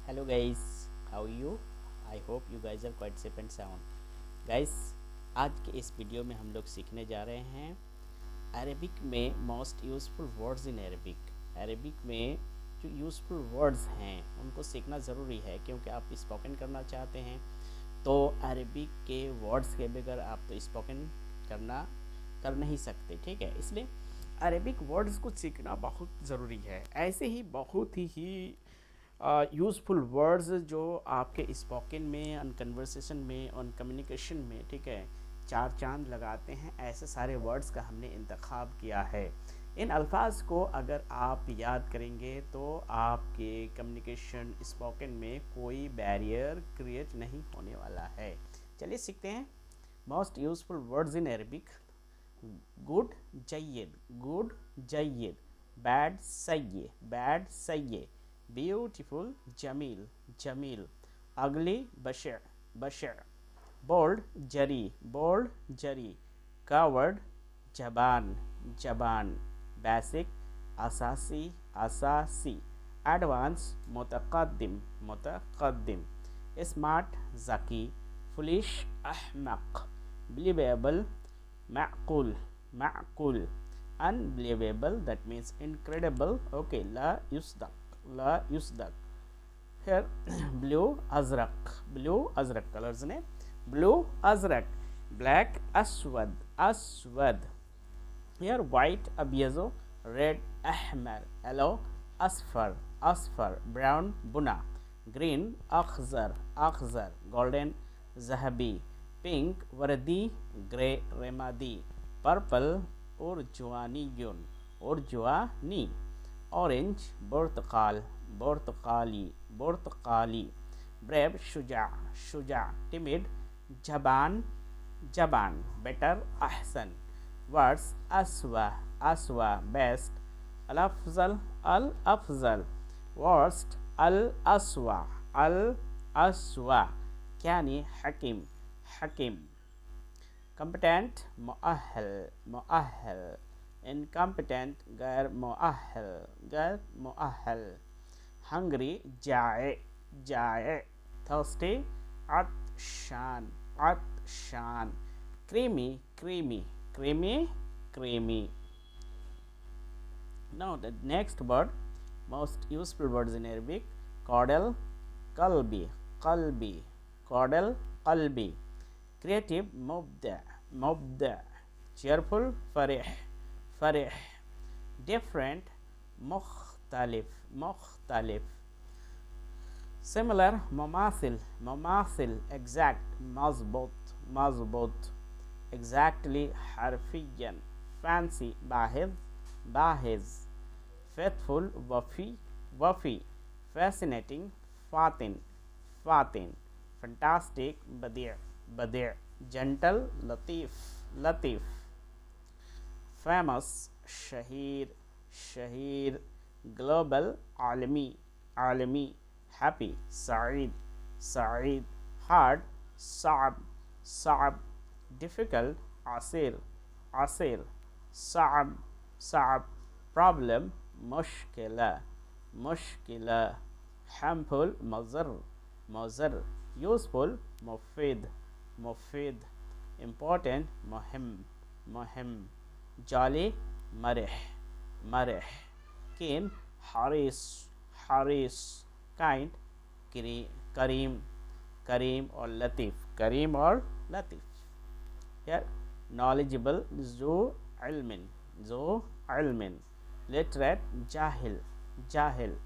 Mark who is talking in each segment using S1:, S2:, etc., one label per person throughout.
S1: Hello guys, how are you? I hope you guys are quite safe and sound. Guys, आज के इस video में हम लोग सीखने जा रहे हैं अरेबिक में मोस्ट यूज़फुल वर्ड्स इन अरेबिक। अरेबिक में जो यूज़फुल वर्ड्स हैं उनको सीखना ज़रूरी है, क्योंकि आप स्पोकन करना चाहते हैं तो अरेबिक के वर्ड्स के बगैर आप तो स्पोकन कर नहीं सकते। ठीक है, इसलिए अरेबिक वर्ड्स को सीखना बहुत ज़रूरी है। ऐसे ही बहुत ही यूज़फुल वर्ड्स जो आपके स्पोकन में, ऑन कन्वर्सेशन में, ऑन कम्युनिकेशन में, ठीक है, चार चांद लगाते हैं, ऐसे सारे वर्ड्स का हमने इंतखाब किया है। इन अल्फाज को अगर आप याद करेंगे तो आपके कम्युनिकेशन स्पोकन में कोई बैरियर क्रिएट नहीं होने वाला है। चलिए सीखते हैं most useful words in Arabic. Good जय्यद, गुड जय्यद। बैड सय्ये, बैड सय्ये। ब्यूटीफुल जमील, जमील। अगली बशर, बशर। बोल्ड जरी, बोल्ड जरी। कावर्ड जबान, जबान। बेसिक असासी, असासी। एडवांस मुतकद्दिम, मुतकद्दिम। स्मार्ट ज़की। फुलिश अहमक। बिलीवेबल माकूल, माकूल। Unbelievable that means incredible. Okay, ला युसदक, ला युसदक। Here blue azraq, blue azraq colors ने blue azraq, black aswad, aswad. Here white abyazo, red ahmar, yellow asfar, asfar, brown buna, green akhzar, akhzar, golden zahabi, pink wardi, grey remadi, purple urjuaniyun, urjuani, orange burtukal, burtukali, burtukali, brave Shuja, Shuja, timid जबान, जबान, better ahsan, words aswa, aswa, best, al afzal, al afzal, worst al aswa, al aswa, yani hakim, hakim. Competent मुअहल, मुअहल। incompetent गैर मुअहल, गैर मुअहल। hungry जाए, जाए। thirsty अतशान, अतशान। creamy, creamy, creamy, creamy. Now the next word, most useful words in Arabic. caudal qalbi, qalbi, caudal qalbi. creative mubda, mubda. cheerful farih, farih. different मुख्तलिफ, मुख्तलिफ। similar मुमासिल, मुमासिल। exact मजबूत, मजबूत। exactly हरफियन। fancy बाहिद, बाहिज। faithful वफ़ी, वफ़ी। fascinating फातिन, फातिन। fantastic बदिअ, बदिअ। gentle लतीफ़, लतीफ़। famous शहीर, शहीर। ग्लोबल आलमी, आलमी। हैप्पी सईद, सईद। हार्ड साब, साब। डिफ़िकल्ट आसिर, आसिर। साब, साब। प्रॉब्लम मुश्किला, मुश्किला। हार्मफुल मज़र, मज़र। यूज़फुल मुफीद, मुफीद। इम्पोर्टेंट मुहिम, मुहिम। जाली मरह, मरह। कीन हारिस, हारिस। काइंड करीम, करीम और लतीफ़, करीम और लतीफ़। यार नॉलेजेबल जो इल्मिन, जो इल्मिन। लिटरेट जाहिल, जाहिल।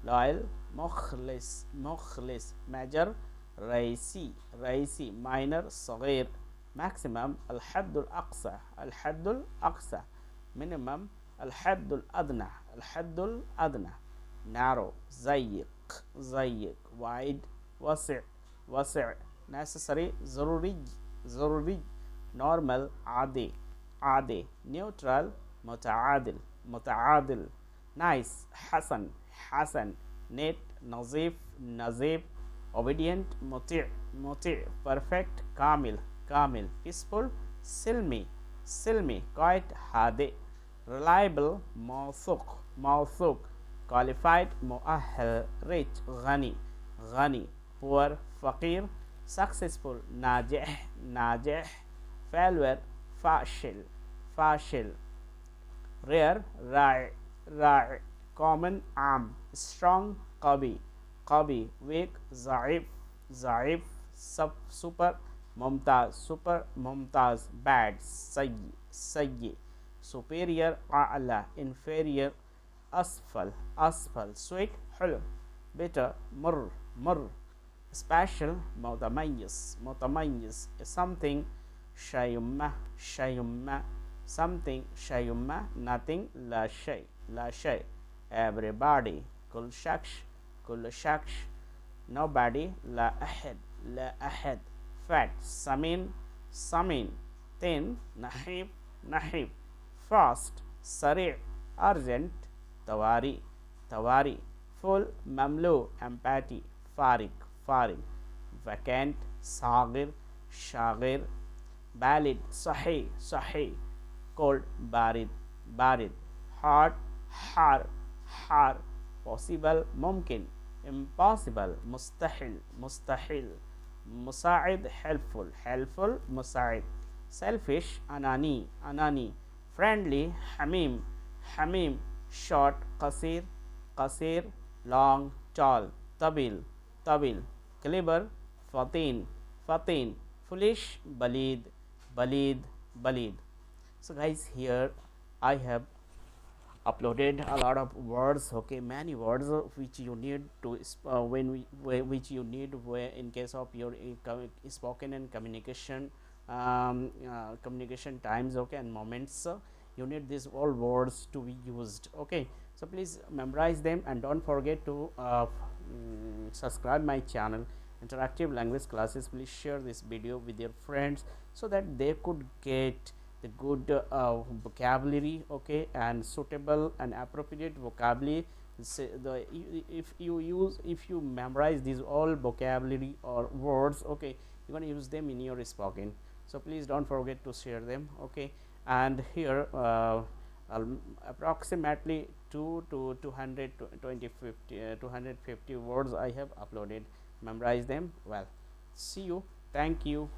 S1: लॉयल मुखलिस, मुखलिस। मेजर रईसी, रईसी। माइनर सगीर। मैक्सिमम अल-हद्दुल अक़सा, अल-हद्दुल अक़सा। मिनिमम अल-हद्दुल अदना, अल-हद्दुल अदना। नैरो ज़य्यक, ज़य्यक। वाइड वसिअ, वसिअ। नेसेसरी ज़रूरी, ज़रूरी। नॉर्मल आदि, आदि। न्यूट्रल मुतआदिल, मुतआदिल। नाइस हसन, हसन। नेट नज़ीफ़, नज़ीफ़। ओबीडियंट मुतिअ, मुतिअ। परफेक्ट कामिल, कामिल। पीसफुल सिल्मी, सिल्मी। क्वाइट हादे। रिलायबल मौसूक, मौसूक। क्वालिफाइड मुअहल। रिच गनी, غني poor فقير successful ناجح ناجح failure فاشل فاشل rare راعي راعي common عام strong قوي قوي weak ضعيف ضعيف super ممتاز super ممتاز bad سيء سيء superior أعلى inferior أسفل أسفل sweet حلو bitter مر مر special متميز متميز something شيء ما شيء ما something شيء ما nothing لا شيء لا شيء everybody كل شخص كل شخص nobody لا أحد لا أحد fat سمين سمين thin نحيف نحيف fast سريع urgent طوارئ طوارئ full مملوء empty فارغ فارغ vacant صاغر شاغر valid صحيح صحيح cold بارد بارد hard حار حار possible ممكن impossible مستحيل مستحيل مساعد helpful helpful مساعد selfish أناني أناني friendly حميم حميم short قصير قصير long tall طويل طويل clever فطين فطين foolish بليد بليد بليد. So guys, here I have uploaded a lot of words, okay, many words which you need to which you need in case of your spoken and communication communication times, okay, and moments. You need these all words to be used, okay. So please memorize them and don't forget to subscribe my channel interactive language classes. Please share this video with your friends so that they could get the good vocabulary, okay, and suitable and appropriate vocabulary. If you memorize these all vocabulary or words, okay, you're going to use them in your spoken. So please don't forget to share them, okay. And here approximately 2 to 250 words I have uploaded. Memorize them well. See you. Thank you.